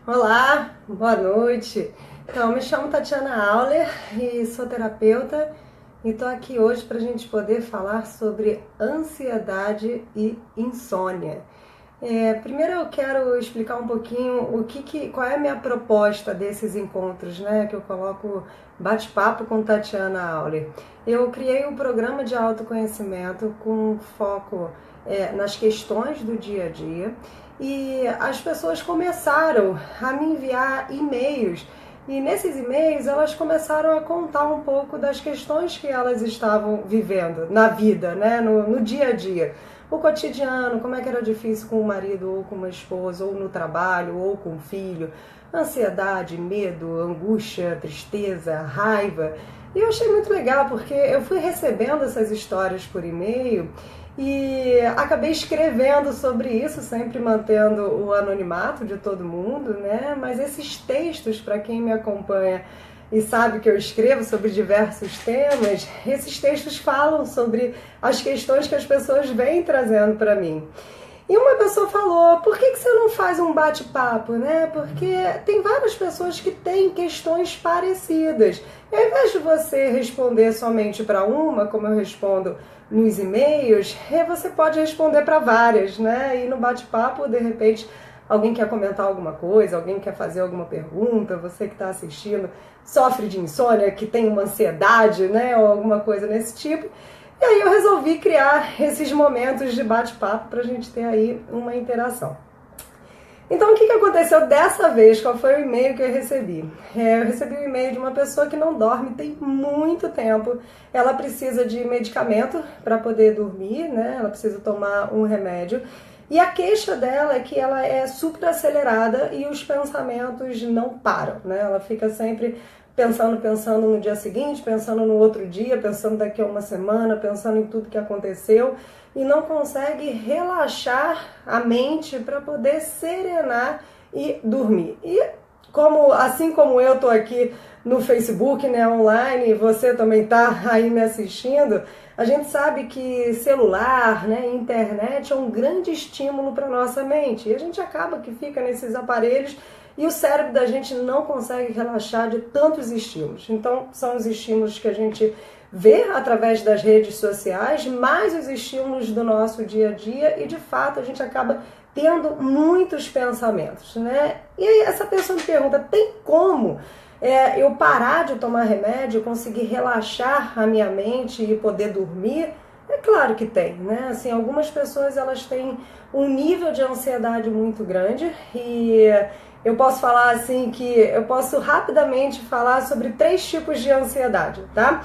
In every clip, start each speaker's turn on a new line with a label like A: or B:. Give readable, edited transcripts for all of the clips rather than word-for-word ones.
A: Olá, boa noite. Então, me chamo Tatiana Auler e sou terapeuta e estou aqui hoje para a gente poder falar sobre ansiedade e insônia. Primeiro eu quero explicar um pouquinho qual é a minha proposta desses encontros, né? Que eu coloco bate-papo com Tatiana Auler. Eu criei um programa de autoconhecimento com foco nas questões do dia a dia. E as pessoas começaram a me enviar e-mails e nesses e-mails elas começaram a contar um pouco das questões que elas estavam vivendo na vida, né? no dia a dia. O cotidiano, como é que era difícil com o marido ou com uma esposa, ou no trabalho, ou com o filho, ansiedade, medo, angústia, tristeza, raiva. E eu achei muito legal porque eu fui recebendo essas histórias por e-mail e acabei escrevendo sobre isso, sempre mantendo o anonimato de todo mundo, né? Mas esses textos, para quem me acompanha e sabe que eu escrevo sobre diversos temas, esses textos falam sobre as questões que as pessoas vêm trazendo para mim. E uma pessoa falou, por que você não faz um bate-papo, né? Porque tem várias pessoas que têm questões parecidas. E ao invés de você responder somente para uma, como eu respondo nos e-mails, você pode responder para várias, né? E no bate-papo, de repente, alguém quer comentar alguma coisa, alguém quer fazer alguma pergunta, você que está assistindo sofre de insônia, que tem uma ansiedade, né? Ou alguma coisa nesse tipo. E aí eu resolvi criar esses momentos de bate-papo para a gente ter aí uma interação. Então o que aconteceu dessa vez? Qual foi o e-mail que eu recebi? Eu recebi um e-mail de uma pessoa que não dorme tem muito tempo. Ela precisa de medicamento para poder dormir, né? Ela precisa tomar um remédio. E a queixa dela é que ela é super acelerada e os pensamentos não param, né? Ela fica sempre pensando no dia seguinte, pensando no outro dia, pensando daqui a uma semana, pensando em tudo que aconteceu e não consegue relaxar a mente para poder serenar e dormir. E assim como eu tô aqui no Facebook, né, online, e você também tá aí me assistindo, a gente sabe que celular, né, internet é um grande estímulo para nossa mente. E a gente acaba que fica nesses aparelhos e o cérebro da gente não consegue relaxar de tantos estímulos. Então, são os estímulos que a gente vê através das redes sociais, mais os estímulos do nosso dia a dia e, de fato, a gente acaba tendo muitos pensamentos, né? E aí essa pessoa me pergunta, tem como eu parar de tomar remédio, conseguir relaxar a minha mente e poder dormir? É claro que tem, né? Assim, algumas pessoas elas têm um nível de ansiedade muito grande e eu posso falar assim que eu posso rapidamente falar sobre 3 tipos de ansiedade, tá?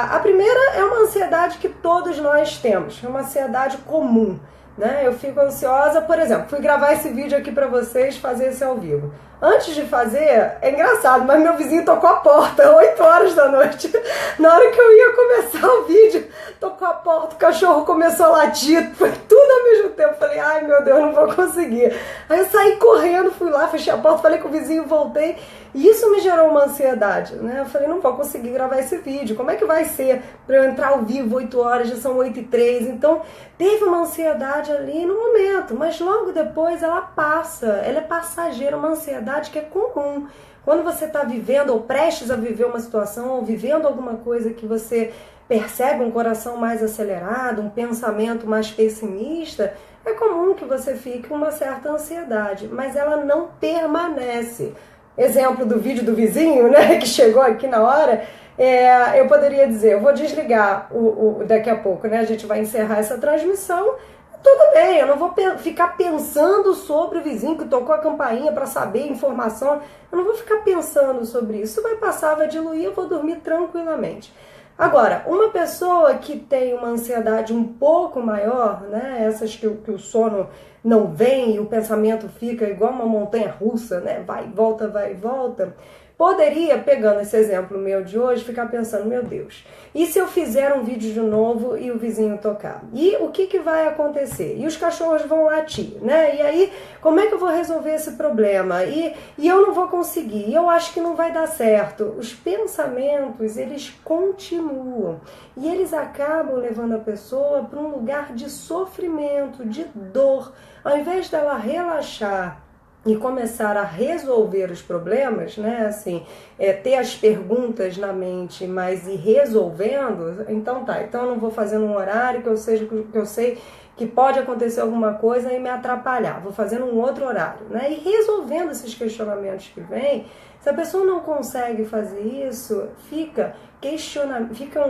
A: A primeira é uma ansiedade que todos nós temos, é uma ansiedade comum, né? Eu fico ansiosa, por exemplo, fui gravar esse vídeo aqui pra vocês, fazer esse ao vivo. Antes de fazer, é engraçado, mas meu vizinho tocou a porta, 8 horas da noite. Na hora que eu ia começar o vídeo, tocou a porta, o cachorro começou a latir, foi tudo ao mesmo tempo. Falei, ai meu Deus, não vou conseguir. Aí eu saí correndo, fui lá, fechei a porta, falei com o vizinho, voltei. E isso me gerou uma ansiedade, né? Eu falei, não vou conseguir gravar esse vídeo. Como é que vai ser para eu entrar ao vivo 8 horas, já são 8h03. Então, teve uma ansiedade ali no momento, mas logo depois ela passa. Ela é passageira, uma ansiedade que é comum. Quando você está vivendo ou prestes a viver uma situação ou vivendo alguma coisa que você percebe um coração mais acelerado, um pensamento mais pessimista, é comum que você fique com uma certa ansiedade, mas ela não permanece. Exemplo do vídeo do vizinho, né, que chegou aqui na hora, eu poderia dizer, eu vou desligar daqui a pouco, né, a gente vai encerrar essa transmissão, tudo bem, eu não vou ficar pensando sobre o vizinho que tocou a campainha para saber informação, eu não vou ficar pensando sobre isso vai passar, vai diluir, eu vou dormir tranquilamente. Agora, uma pessoa que tem uma ansiedade um pouco maior, né, essas que o sono não vem e o pensamento fica igual uma montanha russa, né, vai e volta, poderia, pegando esse exemplo meu de hoje, ficar pensando, meu Deus, e se eu fizer um vídeo de novo e o vizinho tocar? E o que vai acontecer? E os cachorros vão latir, né? E aí, como é que eu vou resolver esse problema? E eu não vou conseguir, eu acho que não vai dar certo. Os pensamentos, eles continuam e eles acabam levando a pessoa para um lugar de sofrimento, de dor. Ao invés dela relaxar e começar a resolver os problemas, né, assim, ter as perguntas na mente, mas ir resolvendo, então tá, então eu não vou fazer num horário que eu sei que pode acontecer alguma coisa e me atrapalhar, vou fazer num outro horário, né, e resolvendo esses questionamentos que vêm. Se a pessoa não consegue fazer isso, ficam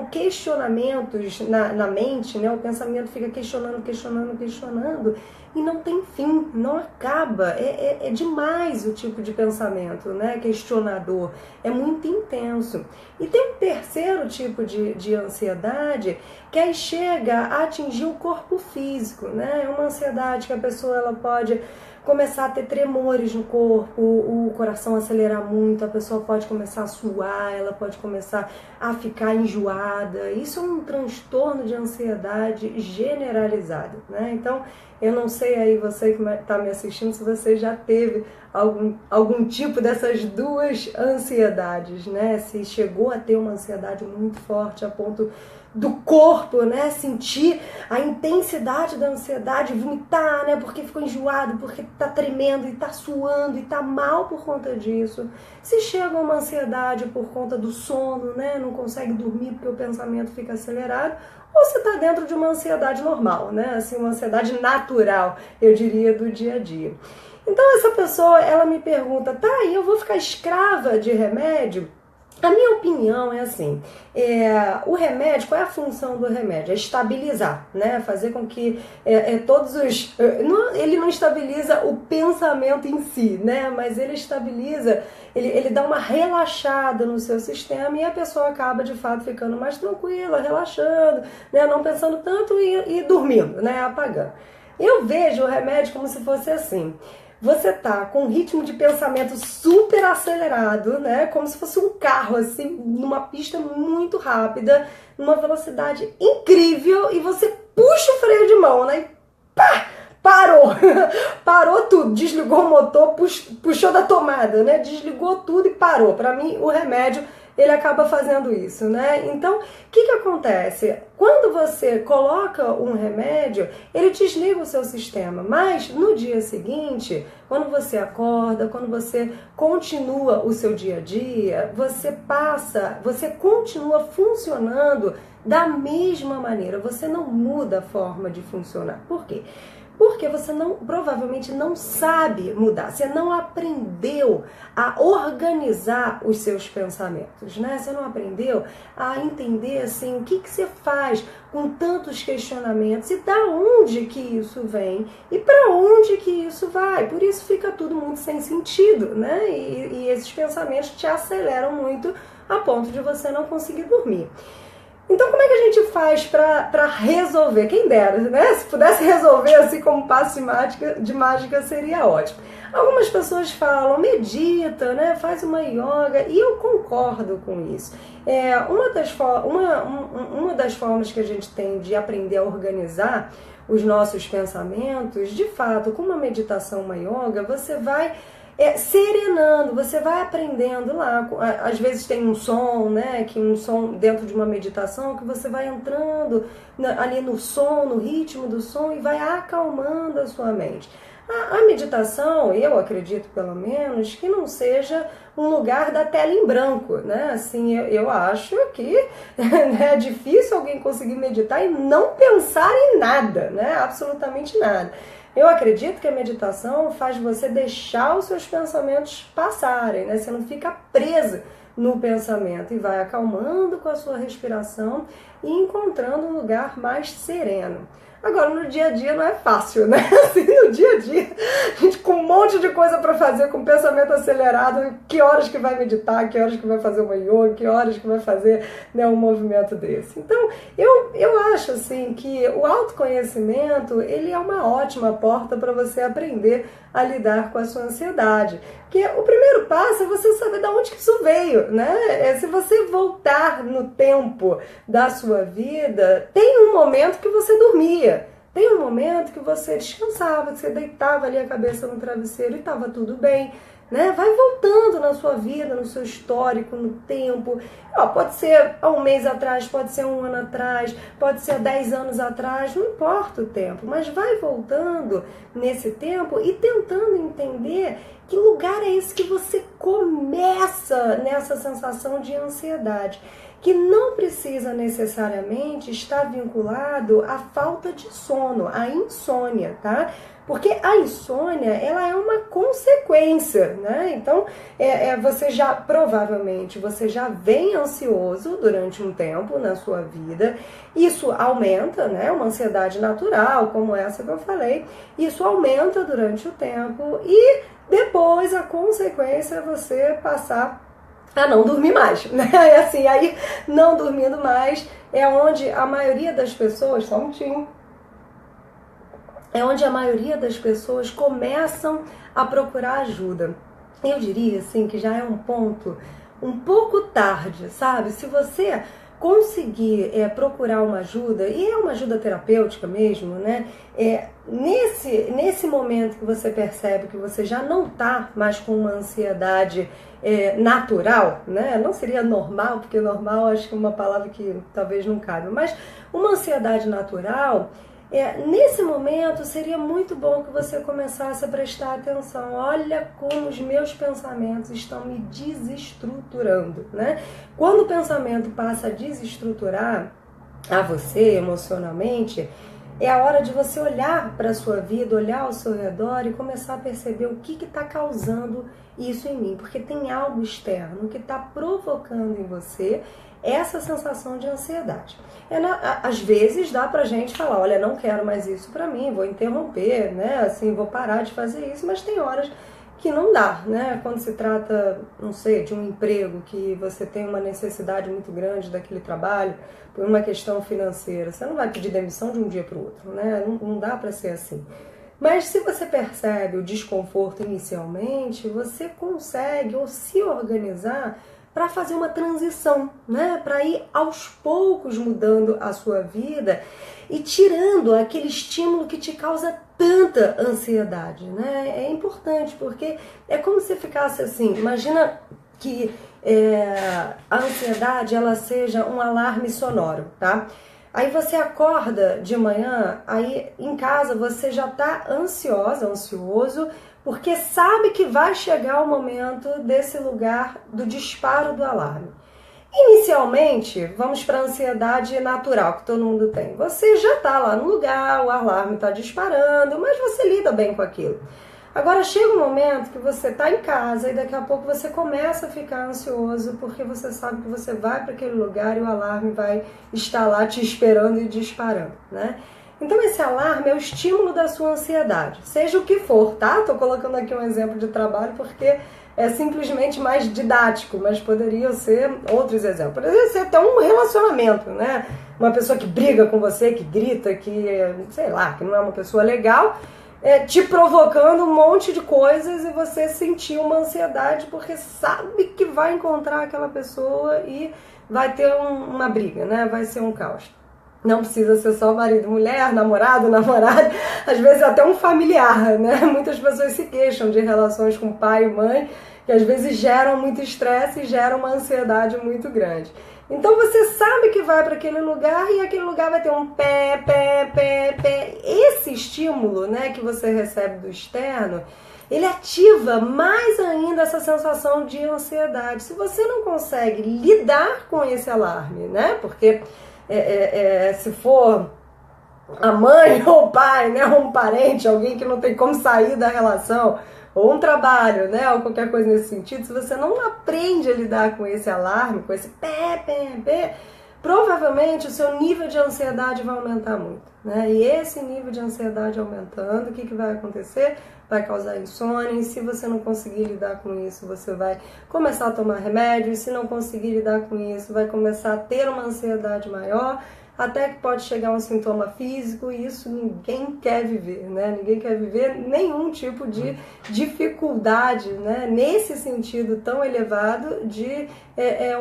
A: questionamentos na mente, né? O pensamento fica questionando, e não tem fim, não acaba. É demais o tipo de pensamento, né? Questionador, é muito intenso. E tem um terceiro tipo de ansiedade que aí chega a atingir o corpo físico, né? É uma ansiedade que a pessoa ela pode começar a ter tremores no corpo, o coração acelerar muito, a pessoa pode começar a suar, ela pode começar a ficar enjoada. Isso é um transtorno de ansiedade generalizado, né? Então, eu não sei aí, você que está me assistindo, se você já teve algum tipo dessas duas ansiedades, né? Se chegou a ter uma ansiedade muito forte a ponto do corpo, né, sentir a intensidade da ansiedade, vomitar, né, porque ficou enjoado, porque tá tremendo e tá suando e tá mal por conta disso. Se chega uma ansiedade por conta do sono, né, não consegue dormir porque o pensamento fica acelerado, ou você tá dentro de uma ansiedade normal, né, assim, uma ansiedade natural, eu diria, do dia a dia. Então essa pessoa, ela me pergunta, tá, e eu vou ficar escrava de remédio? A minha opinião é assim, o remédio, qual é a função do remédio? É estabilizar, né? Fazer com que ele não estabiliza o pensamento em si, né? Mas ele estabiliza, ele dá uma relaxada no seu sistema e a pessoa acaba de fato ficando mais tranquila, relaxando, né? Não pensando tanto e dormindo, né? Apagando. Eu vejo o remédio como se fosse assim. Você tá com um ritmo de pensamento super acelerado, né? Como se fosse um carro, assim, numa pista muito rápida, numa velocidade incrível, e você puxa o freio de mão, né? E pá! Parou! Parou tudo, desligou o motor, puxou da tomada, né? Desligou tudo e parou. Para mim, o remédio, ele acaba fazendo isso, né? Então, o que acontece? Quando você coloca um remédio, ele desliga o seu sistema, mas no dia seguinte, quando você acorda, quando você continua o seu dia a dia, você continua funcionando da mesma maneira, você não muda a forma de funcionar. Por quê? Porque você provavelmente não sabe mudar, você não aprendeu a organizar os seus pensamentos, né? Você não aprendeu a entender assim, o que você faz com tantos questionamentos e da onde que isso vem e para onde que isso vai. Por isso fica tudo muito sem sentido, né? E esses pensamentos te aceleram muito a ponto de você não conseguir dormir. Então, como é que a gente faz para resolver? Quem dera, né? Se pudesse resolver assim como passo de mágica, seria ótimo. Algumas pessoas falam, medita, né? Faz uma yoga, e eu concordo com isso. Uma das formas que a gente tem de aprender a organizar os nossos pensamentos, de fato, com uma meditação, uma yoga, você vai serenando, você vai aprendendo lá. Às vezes tem um som, né, que um som dentro de uma meditação, que você vai entrando ali no som, no ritmo do som, e vai acalmando a sua mente. A meditação, eu acredito pelo menos, que não seja um lugar da tela em branco, né? Assim, eu acho que é difícil alguém conseguir meditar e não pensar em nada, né? Absolutamente nada. Eu acredito que a meditação faz você deixar os seus pensamentos passarem, né? Você não fica presa no pensamento e vai acalmando com a sua respiração e encontrando um lugar mais sereno. Agora, no dia a dia não é fácil, né? Assim, no dia a dia, a gente com um monte de coisa para fazer, com pensamento acelerado, que horas que vai meditar, que horas que vai fazer uma yoga, que horas que vai fazer, né, um movimento desse. Então, eu acho assim que o autoconhecimento, ele é uma ótima porta para você aprender a lidar com a sua ansiedade. Porque o primeiro passo é você saber de onde que isso veio, né? Se você voltar no tempo da sua vida, tem um momento que você dormia, Tem um momento que você descansava, que você deitava ali a cabeça no travesseiro e estava tudo bem, né? Vai voltando na sua vida, no seu histórico, no tempo. Pode ser há um mês atrás, pode ser um ano atrás, pode ser há 10 anos atrás, não importa o tempo, mas vai voltando nesse tempo e tentando entender que lugar é esse que você começa nessa sensação de ansiedade, que não precisa necessariamente estar vinculado à falta de sono, à insônia, tá? Porque a insônia, ela é uma consequência, né? Então, você já, provavelmente, você já vem ansioso durante um tempo na sua vida. Isso aumenta, né? Uma ansiedade natural, como essa que eu falei. Isso aumenta durante o tempo e depois a consequência é você passar a não dormir mais, né? E assim, aí, não dormindo mais é onde a maioria das pessoas, só um minutinho, é onde a maioria das pessoas começam a procurar ajuda. Eu diria, assim, que já é um ponto um pouco tarde, sabe? Se você conseguir procurar uma ajuda, e é uma ajuda terapêutica mesmo, né? Nesse momento que você percebe que você já não está mais com uma ansiedade natural, né? Não seria normal, porque normal acho que é uma palavra que talvez não cabe, mas uma ansiedade natural, nesse momento seria muito bom que você começasse a prestar atenção. Olha como os meus pensamentos estão me desestruturando, né? Quando o pensamento passa a desestruturar a você emocionalmente, é a hora de você olhar para a sua vida, olhar ao seu redor e começar a perceber o que está causando isso em mim. Porque tem algo externo que está provocando em você essa sensação de ansiedade. Às vezes dá pra gente falar, olha, não quero mais isso pra mim, vou interromper, né? Assim, vou parar de fazer isso, mas tem horas que não dá, né? Quando se trata, não sei, de um emprego que você tem uma necessidade muito grande daquele trabalho, por uma questão financeira, você não vai pedir demissão de um dia para o outro, né? Não dá para ser assim. Mas se você percebe o desconforto inicialmente, você consegue ou se organizar para fazer uma transição, né? Para ir aos poucos mudando a sua vida e tirando aquele estímulo que te causa tanta ansiedade, né? É importante porque é como se ficasse assim, imagina que a ansiedade ela seja um alarme sonoro, tá? Aí você acorda de manhã, aí em casa você já tá ansioso, porque sabe que vai chegar o momento desse lugar do disparo do alarme. Inicialmente, vamos para a ansiedade natural que todo mundo tem. Você já está lá no lugar, o alarme está disparando, mas você lida bem com aquilo. Agora chega um momento que você está em casa e daqui a pouco você começa a ficar ansioso porque você sabe que você vai para aquele lugar e o alarme vai estar lá te esperando e disparando, né? Então esse alarme é o estímulo da sua ansiedade, seja o que for, tá? Tô colocando aqui um exemplo de trabalho porque é simplesmente mais didático, mas poderiam ser outros exemplos. Poderia ser até um relacionamento, né? Uma pessoa que briga com você, que grita, que, sei lá, que não é uma pessoa legal, te provocando um monte de coisas e você sentir uma ansiedade porque sabe que vai encontrar aquela pessoa e vai ter uma briga, né? Vai ser um caos. Não precisa ser só marido, mulher, namorado, namorada, às vezes até um familiar, né? Muitas pessoas se queixam de relações com pai e mãe, que às vezes geram muito estresse e geram uma ansiedade muito grande. Então você sabe que vai para aquele lugar e aquele lugar vai ter um pé. Esse estímulo, né, que você recebe do externo, ele ativa mais ainda essa sensação de ansiedade. Se você não consegue lidar com esse alarme, né, porque se for a mãe ou o pai, né, ou um parente, alguém que não tem como sair da relação, ou um trabalho, né, ou qualquer coisa nesse sentido, se você não aprende a lidar com esse alarme, com esse pé, provavelmente o seu nível de ansiedade vai aumentar muito, né? E esse nível de ansiedade aumentando, o que vai acontecer? Vai causar insônia, e se você não conseguir lidar com isso, você vai começar a tomar remédio, e se não conseguir lidar com isso, vai começar a ter uma ansiedade maior, até que pode chegar um sintoma físico, e isso ninguém quer viver, né? Ninguém quer viver nenhum tipo de dificuldade, né? Nesse sentido tão elevado de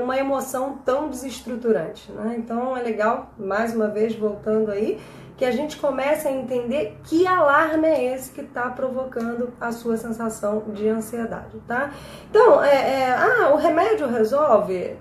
A: uma emoção tão desestruturante, né? Então é legal, mais uma vez, voltando aí, que a gente comece a entender que alarme é esse que está provocando a sua sensação de ansiedade, tá? Então, o remédio resolve?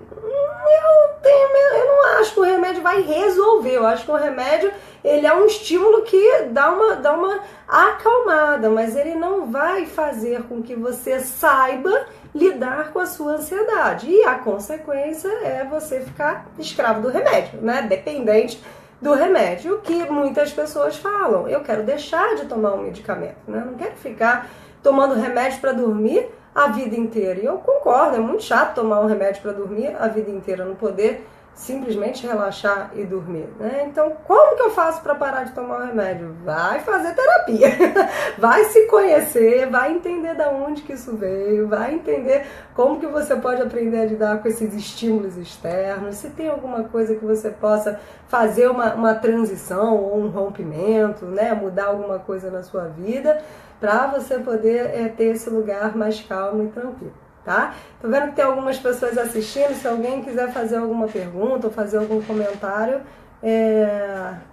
A: Eu não acho que o remédio vai resolver, eu acho que o remédio ele é um estímulo que dá uma acalmada, mas ele não vai fazer com que você saiba lidar com a sua ansiedade. E a consequência é você ficar escravo do remédio, né? Dependente do remédio, que muitas pessoas falam. Eu quero deixar de tomar um medicamento, né? Não quero ficar tomando remédio para dormir a vida inteira. E eu concordo, é muito chato tomar um remédio para dormir a vida inteira, não poder simplesmente relaxar e dormir, né? Então, como que eu faço para parar de tomar o remédio? Vai fazer terapia, vai se conhecer, vai entender de onde que isso veio, vai entender como que você pode aprender a lidar com esses estímulos externos, se tem alguma coisa que você possa fazer uma transição ou um rompimento, né? Mudar alguma coisa na sua vida, para você poder ter esse lugar mais calmo e tranquilo. Tá? Tô vendo que tem algumas pessoas assistindo, se alguém quiser fazer alguma pergunta ou fazer algum comentário,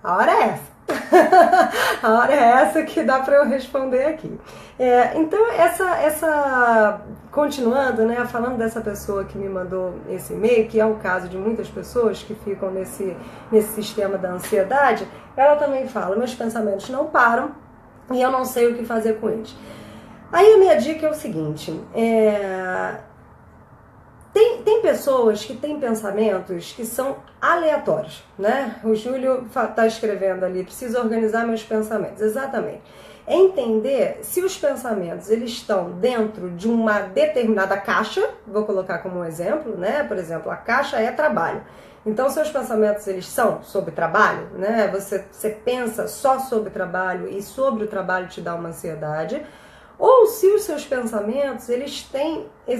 A: a hora é essa. A hora é essa que dá para eu responder aqui. Então, continuando, né, falando dessa pessoa que me mandou esse e-mail, que é o caso de muitas pessoas que ficam nesse sistema da ansiedade, ela também fala, meus pensamentos não param e eu não sei o que fazer com eles. Aí a minha dica é o seguinte, tem pessoas que têm pensamentos que são aleatórios, né? O Júlio está escrevendo ali, preciso organizar meus pensamentos, exatamente. É entender se os pensamentos eles estão dentro de uma determinada caixa, vou colocar como um exemplo, né? Por exemplo, a caixa é trabalho. Então, seus pensamentos eles são sobre trabalho, né? Você pensa só sobre trabalho e sobre o trabalho te dá uma ansiedade. Ou se os seus pensamentos, eles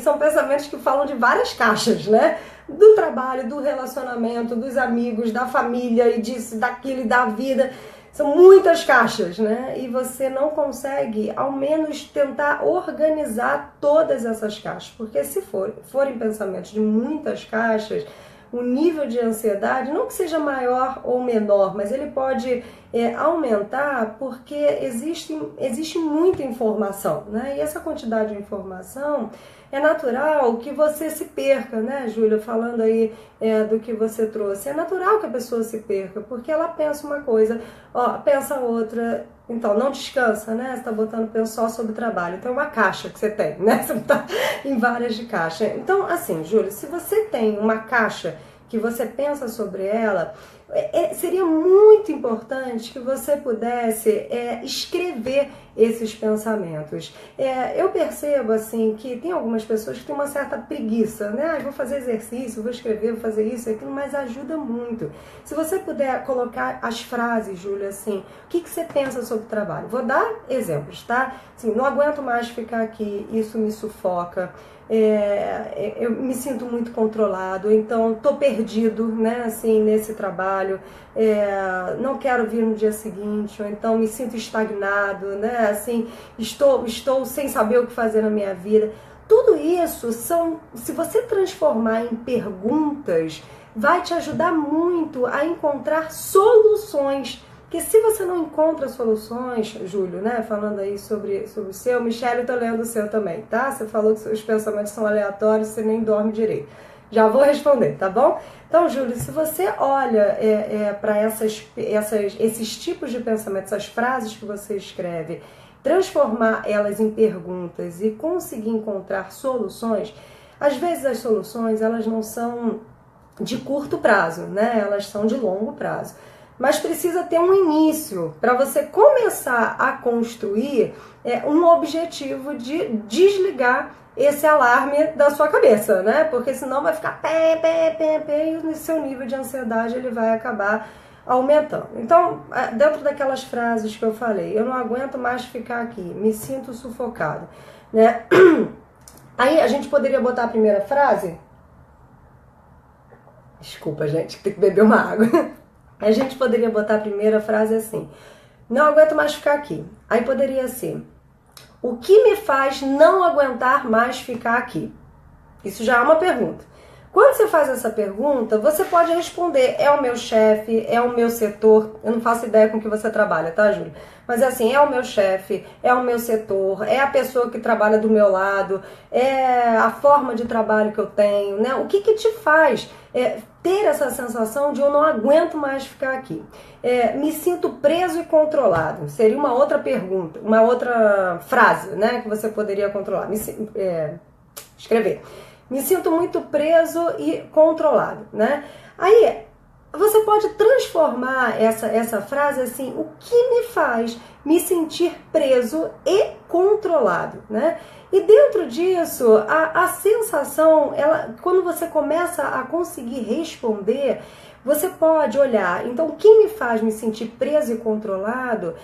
A: são pensamentos que falam de várias caixas, né? Do trabalho, do relacionamento, dos amigos, da família e disso, daquilo e da vida. São muitas caixas, né? E você não consegue, ao menos, tentar organizar todas essas caixas. Porque se forem pensamentos de muitas caixas, o nível de ansiedade, não que seja maior ou menor, mas ele pode aumentar porque existe muita informação, né? E essa quantidade de informação é natural que você se perca, né, Júlia? Falando aí do que você trouxe, é natural que a pessoa se perca, porque ela pensa uma coisa, pensa outra, então não descansa, né? Você está botando pensa só sobre trabalho, então é uma caixa que você tem, né? Você está em várias de caixa. Então, assim, Júlia, se você tem uma caixa que você pensa sobre ela, seria muito importante que você pudesse escrever esses pensamentos. Eu percebo assim que tem algumas pessoas que têm uma certa preguiça, né? Vou fazer exercício, vou escrever, vou fazer isso e aquilo, mas ajuda muito. Se você puder colocar as frases, Júlia, assim, o que você pensa sobre o trabalho? Vou dar exemplos, tá? Assim, não aguento mais ficar aqui, isso me sufoca. Eu me sinto muito controlado, então estou perdido, né, assim, nesse trabalho, não quero vir no dia seguinte, ou então me sinto estagnado, né, assim, estou sem saber o que fazer na minha vida. Tudo isso se você transformar em perguntas, vai te ajudar muito a encontrar soluções. Porque se você não encontra soluções, Júlio, né, falando aí sobre o seu, Michele, eu tô lendo o seu também, tá? Você falou que os pensamentos são aleatórios, você nem dorme direito. Já vou responder, tá bom? Então, Júlio, se você olha para esses tipos de pensamentos, essas frases que você escreve, transformar elas em perguntas e conseguir encontrar soluções, às vezes as soluções, elas não são de curto prazo, né? Elas são de longo prazo. Mas precisa ter um início para você começar a construir um objetivo de desligar esse alarme da sua cabeça, né? Porque senão vai ficar pé, e o seu nível de ansiedade ele vai acabar aumentando. Então, dentro daquelas frases que eu falei, eu não aguento mais ficar aqui, me sinto sufocado, né? Aí a gente poderia botar a primeira frase? Desculpa, gente, tem que beber uma água. A gente poderia botar a primeira frase assim, não aguento mais ficar aqui. Aí poderia ser, o que me faz não aguentar mais ficar aqui? Isso já é uma pergunta. Quando você faz essa pergunta, você pode responder, é o meu chefe, é o meu setor, eu não faço ideia com que você trabalha, tá, Júlia? Mas assim, é o meu chefe, é o meu setor, é a pessoa que trabalha do meu lado, é a forma de trabalho que eu tenho, né? O que te faz ter essa sensação de eu não aguento mais ficar aqui? Me sinto preso e controlado. Seria uma outra pergunta, uma outra frase, né, que você poderia controlar, escrever. Me sinto muito preso e controlado, né? Aí você pode transformar essa frase assim: o que me faz me sentir preso e controlado, né? E dentro disso, a sensação, quando você começa a conseguir responder, você pode olhar, então o que me faz me sentir preso e controlado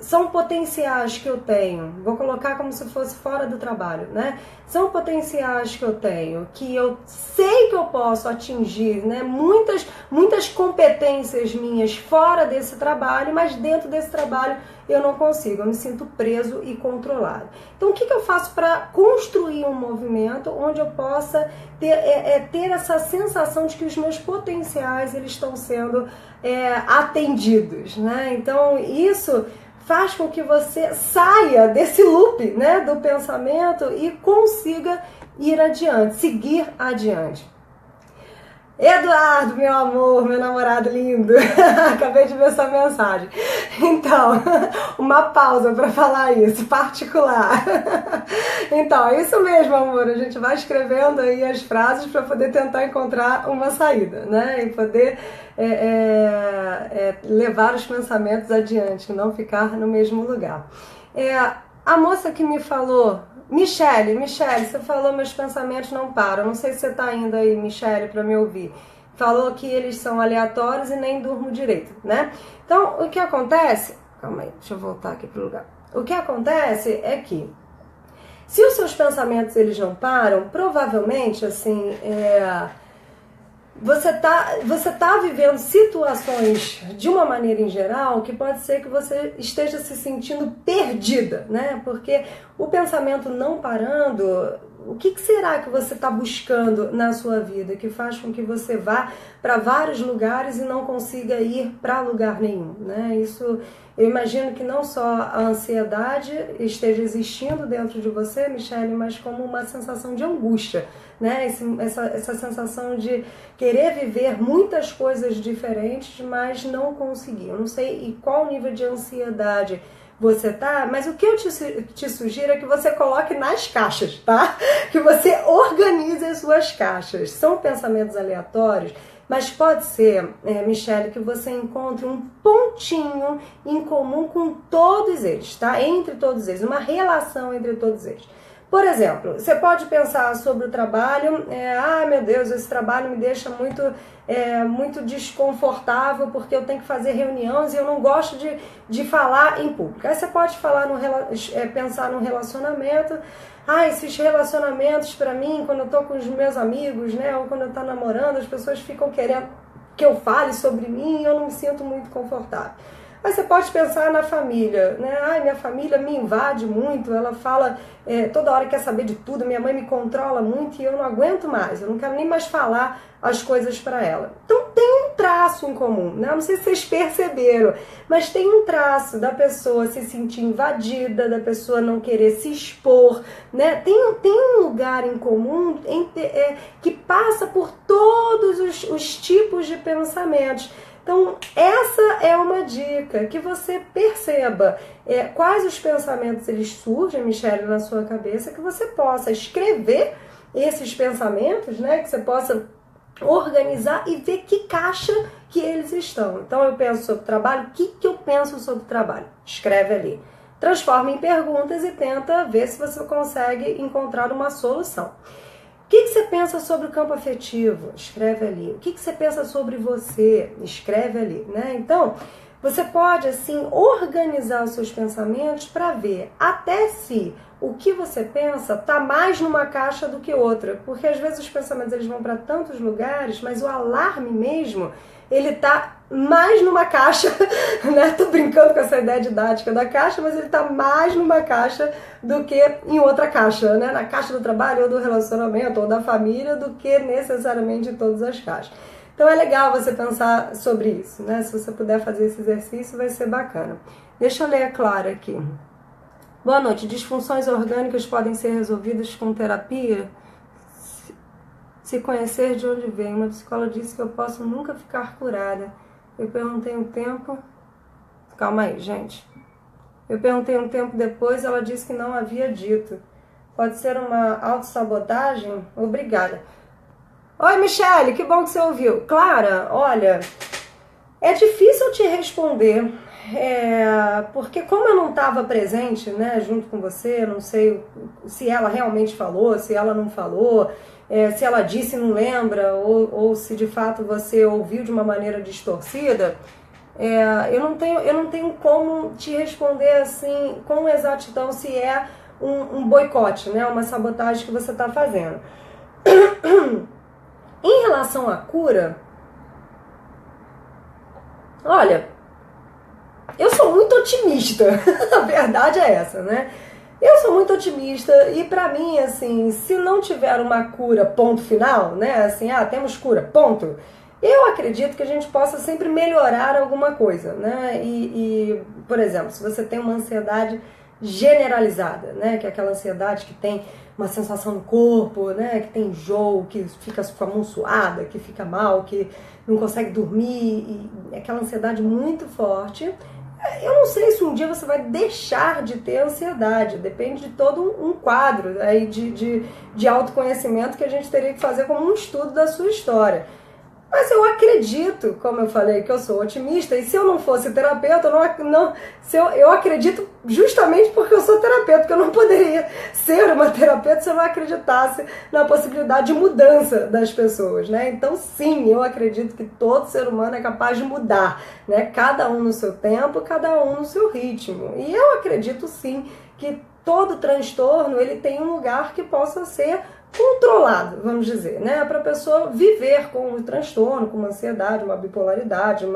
A: são potenciais que eu tenho, vou colocar como se fosse fora do trabalho, né? São potenciais que eu tenho, que eu sei que eu posso atingir, né? Muitas competências minhas fora desse trabalho, mas dentro desse trabalho eu não consigo, eu me sinto preso e controlado. Então o que eu faço para construir um movimento onde eu possa ter essa sensação de que os meus potenciais eles estão sendo atendidos, né? Então isso faz com que você saia desse loop, né, do pensamento e consiga ir adiante, seguir adiante. Eduardo, meu amor, meu namorado lindo, acabei de ver sua mensagem. Então, uma pausa para falar isso, particular. Então, é isso mesmo, amor, a gente vai escrevendo aí as frases para poder tentar encontrar uma saída, né? E poder levar os pensamentos adiante, não ficar no mesmo lugar. A moça que me falou... Michele, você falou meus pensamentos não param. Não sei se você está indo aí, Michele, para me ouvir. Falou que eles são aleatórios e nem durmo direito, né? Então, o que acontece... Calma aí, deixa eu voltar aqui pro lugar. O que acontece é que se os seus pensamentos eles não param, provavelmente, assim... Você tá vivendo situações de uma maneira em geral que pode ser que você esteja se sentindo perdida, né? Porque o pensamento não parando, o que será que você está buscando na sua vida que faz com que você vá para vários lugares e não consiga ir para lugar nenhum, né? Isso, eu imagino que não só a ansiedade esteja existindo dentro de você, Michele, mas como uma sensação de angústia, né? Essa sensação de querer viver muitas coisas diferentes, mas não conseguir. Eu não sei em qual nível de ansiedade você tá, mas o que eu te sugiro é que você coloque nas caixas, tá? Que você organize as suas caixas. São pensamentos aleatórios, mas pode ser, Michele, que você encontre um pontinho em comum com todos eles, tá? Entre todos eles, uma relação entre todos eles. Por exemplo, você pode pensar sobre o trabalho, meu Deus, esse trabalho me deixa muito desconfortável porque eu tenho que fazer reuniões e eu não gosto de falar em público. Aí você pode pensar num relacionamento, esses relacionamentos para mim, quando eu tô com os meus amigos, né, ou quando eu tô namorando, as pessoas ficam querendo que eu fale sobre mim e eu não me sinto muito confortável. Aí você pode pensar na família, né? Minha família me invade muito, ela fala, toda hora quer saber de tudo, minha mãe me controla muito e eu não aguento mais, eu não quero nem mais falar as coisas para ela. Então tem um traço em comum, né? Não sei se vocês perceberam, mas tem um traço da pessoa se sentir invadida, da pessoa não querer se expor, né? Tem um lugar em comum que passa por todos os tipos de pensamentos. Então, essa é uma dica, que você perceba quais os pensamentos eles surgem, Michele, na sua cabeça, que você possa escrever esses pensamentos, né? Que você possa organizar e ver que caixa que eles estão. Então, eu penso sobre trabalho, o que eu penso sobre trabalho? Escreve ali. Transforma em perguntas e tenta ver se você consegue encontrar uma solução. O que você pensa sobre o campo afetivo? Escreve ali. O que você pensa sobre você? Escreve ali, né? Então, você pode, assim, organizar os seus pensamentos para ver até se o que você pensa está mais numa caixa do que outra. Porque, às vezes, os pensamentos eles vão para tantos lugares, mas o alarme mesmo, ele está mais numa caixa, né? Tô brincando com essa ideia didática da caixa, mas ele tá mais numa caixa do que em outra caixa, né? Na caixa do trabalho, ou do relacionamento, ou da família, do que necessariamente em todas as caixas. Então é legal você pensar sobre isso, né? Se você puder fazer esse exercício, vai ser bacana. Deixa eu ler a Clara aqui. Boa noite. Disfunções orgânicas podem ser resolvidas com terapia? Se conhecer de onde vem. Uma psicóloga disse que eu posso nunca ficar curada. Eu perguntei um tempo... Calma aí, gente. Eu perguntei um tempo depois, ela disse que não havia dito. Pode ser uma autossabotagem? Obrigada. Oi, Michele, que bom que você ouviu. Clara, olha, é difícil te responder, porque como eu não estava presente, né, junto com você, eu não sei se ela realmente falou, se ela não falou, se ela disse e não lembra, ou se de fato você ouviu de uma maneira distorcida, eu não tenho como te responder assim com exatidão se é um boicote, né, uma sabotagem que você está fazendo. Em relação à cura, olha, eu sou muito otimista, a verdade é essa, né? Eu sou muito otimista e pra mim, assim, se não tiver uma cura, ponto final, né? Assim, temos cura, ponto. Eu acredito que a gente possa sempre melhorar alguma coisa, né? Por exemplo, se você tem uma ansiedade generalizada, né? Que é aquela ansiedade que tem uma sensação no corpo, né? Que tem enjoo, que fica amonçoada, que fica mal, que não consegue dormir, e aquela ansiedade muito forte. Eu não sei se um dia você vai deixar de ter ansiedade, depende de todo um quadro aí de autoconhecimento que a gente teria que fazer como um estudo da sua história. Mas eu acredito, como eu falei, que eu sou otimista, e se eu não fosse terapeuta, eu acredito justamente porque eu sou terapeuta, porque eu não poderia ser uma terapeuta se eu não acreditasse na possibilidade de mudança das pessoas, né? Então, sim, eu acredito que todo ser humano é capaz de mudar, né? Cada um no seu tempo, cada um no seu ritmo. E eu acredito, sim, que todo transtorno, ele tem um lugar que possa ser controlado, vamos dizer, né, para a pessoa viver com um transtorno, com uma ansiedade, uma bipolaridade,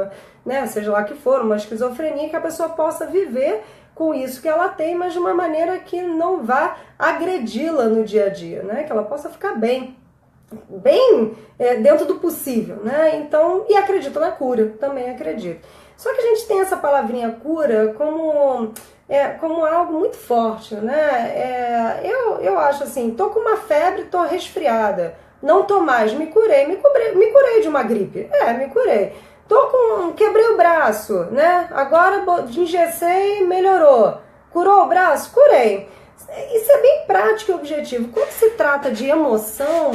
A: né, seja lá que for, uma esquizofrenia, que a pessoa possa viver com isso que ela tem, mas de uma maneira que não vá agredi-la no dia a dia, né, que ela possa ficar bem dentro do possível, né, então, e acredito na cura, também acredito. Só que a gente tem essa palavrinha cura como algo muito forte, né? Eu acho assim, tô com uma febre, tô resfriada, não tô mais, me curei de uma gripe, me curei. Quebrei o braço, né? Agora engessei e melhorou. Curou o braço? Curei. Isso é bem prático e objetivo. Quando se trata de emoção,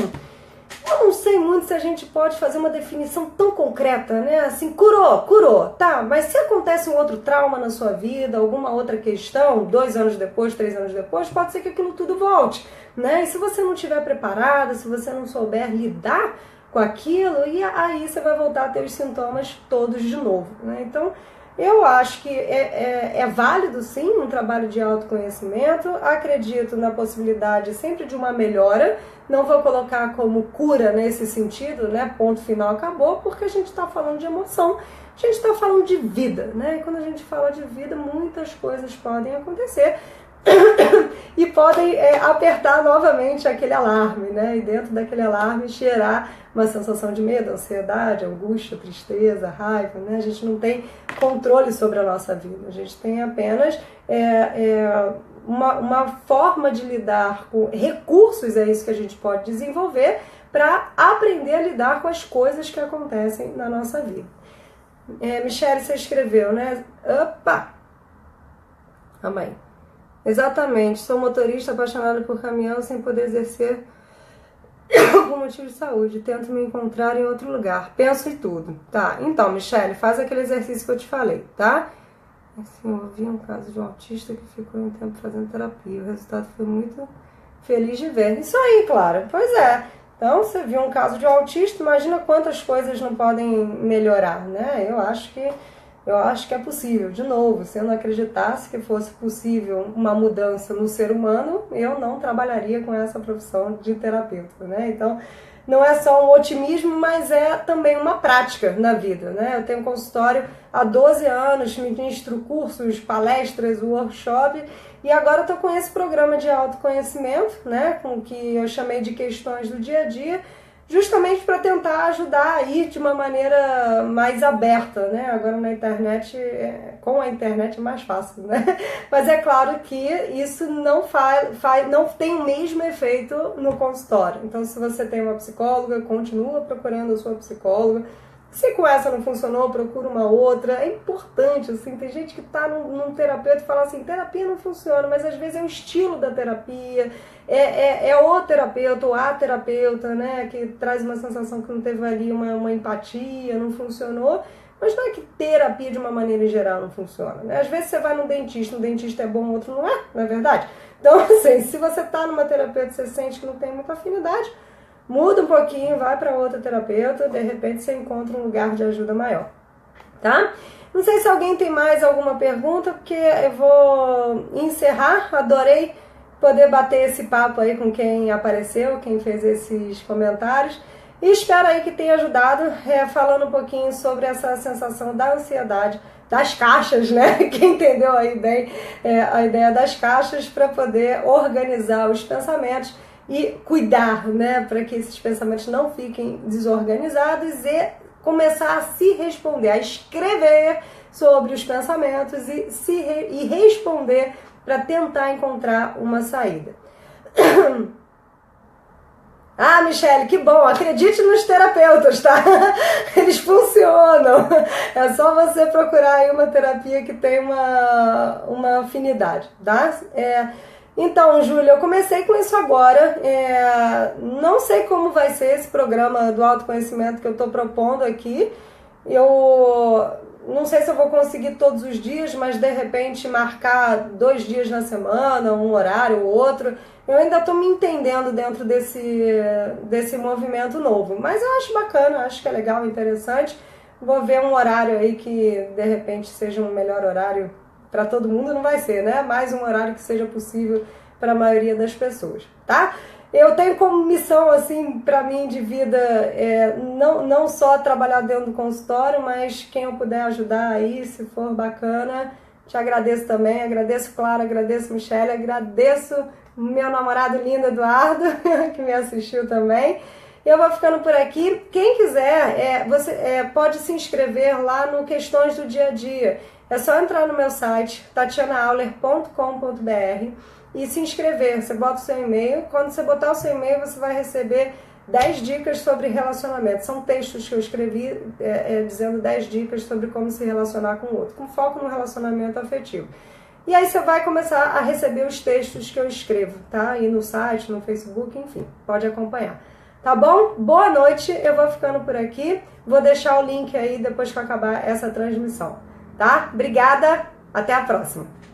A: eu não sei muito se a gente pode fazer uma definição tão concreta, né? Assim, curou, tá, mas se acontece um outro trauma na sua vida, alguma outra questão, 2 anos depois, 3 anos depois, pode ser que aquilo tudo volte, né? E se você não estiver preparada, se você não souber lidar com aquilo, e aí você vai voltar a ter os sintomas todos de novo, né? Então, eu acho que é válido, sim, um trabalho de autoconhecimento. Acredito na possibilidade sempre de uma melhora. Não vou colocar como cura nesse sentido, né? Ponto final, acabou, porque a gente está falando de emoção, a gente está falando de vida, né? E quando a gente fala de vida, muitas coisas podem acontecer e podem apertar novamente aquele alarme, né? E dentro daquele alarme gerar uma sensação de medo, ansiedade, angústia, tristeza, raiva, né? A gente não tem controle sobre a nossa vida, a gente tem apenas uma forma de lidar com recursos, é isso que a gente pode desenvolver para aprender a lidar com as coisas que acontecem na nossa vida. Michele, você escreveu, né? Opa! Calma aí. Exatamente, sou motorista apaixonada por caminhão sem poder exercer por motivo de saúde. Tento me encontrar em outro lugar. Penso em tudo. Tá, então, Michele, faz aquele exercício que eu te falei, tá? Assim, eu vi um caso de um autista que ficou um tempo fazendo terapia. O resultado foi muito feliz de ver. Isso aí, Clara. Pois é. Então, você viu um caso de um autista, imagina quantas coisas não podem melhorar, né? Eu acho que é possível. De novo, se eu não acreditasse que fosse possível uma mudança no ser humano, eu não trabalharia com essa profissão de terapeuta, né? Então, não é só um otimismo, mas é também uma prática na vida, né? Eu tenho consultório há 12 anos, ministro cursos, palestras, workshop, e agora eu tô com esse programa de autoconhecimento, né? Com o que eu chamei de questões do dia a dia, justamente para tentar ajudar a ir de uma maneira mais aberta, né? Agora na internet, com a internet é mais fácil, né? Mas é claro que isso não tem o mesmo efeito no consultório. Então, se você tem uma psicóloga, continua procurando a sua psicóloga. Se com essa não funcionou, procura uma outra. É importante, assim, tem gente que tá num terapeuta e fala assim, terapia não funciona, mas às vezes é o estilo da terapia, é o terapeuta ou a terapeuta, né, que traz uma sensação que não teve ali uma empatia, não funcionou. Mas não é que terapia de uma maneira geral não funciona, né? Às vezes você vai no dentista, um dentista é bom, o outro não é verdade? Então, assim, se você tá numa terapeuta e você sente que não tem muita afinidade, muda um pouquinho, vai para outra terapeuta, de repente você encontra um lugar de ajuda maior, tá? Não sei se alguém tem mais alguma pergunta, porque eu vou encerrar. Adorei poder bater esse papo aí com quem apareceu, quem fez esses comentários. E espero aí que tenha ajudado, falando um pouquinho sobre essa sensação da ansiedade, das caixas, né? Quem entendeu aí bem a ideia das caixas, para poder organizar os pensamentos e cuidar, né, para que esses pensamentos não fiquem desorganizados e começar a se responder, a escrever sobre os pensamentos e responder para tentar encontrar uma saída. Ah, Michele, que bom, acredite nos terapeutas, tá? Eles funcionam. É só você procurar aí uma terapia que tem uma afinidade, tá? Então, Júlia, eu comecei com isso agora, não sei como vai ser esse programa do autoconhecimento que eu estou propondo aqui, eu não sei se eu vou conseguir todos os dias, mas de repente marcar 2 dias na semana, um horário ou outro, eu ainda estou me entendendo dentro desse movimento novo, mas eu acho bacana, acho que é legal, interessante, vou ver um horário aí que de repente seja um melhor horário. Para todo mundo não vai ser, né? Mais um horário que seja possível para a maioria das pessoas, tá? Eu tenho como missão, assim, para mim de vida, não só trabalhar dentro do consultório, mas quem eu puder ajudar aí, se for bacana, te agradeço também. Agradeço Clara, agradeço Michele, agradeço meu namorado lindo Eduardo, que me assistiu também. Eu vou ficando por aqui. Quem quiser, você pode se inscrever lá no Questões do Dia a Dia. É só entrar no meu site, tatianaauler.com.br, e se inscrever. Você bota o seu e-mail. Quando você botar o seu e-mail, você vai receber 10 dicas sobre relacionamento. São textos que eu escrevi dizendo 10 dicas sobre como se relacionar com o outro, com foco no relacionamento afetivo. E aí você vai começar a receber os textos que eu escrevo, tá? Aí no site, no Facebook, enfim, pode acompanhar. Tá bom? Boa noite, eu vou ficando por aqui. Vou deixar o link aí depois que eu acabar essa transmissão. Tá? Obrigada, até a próxima.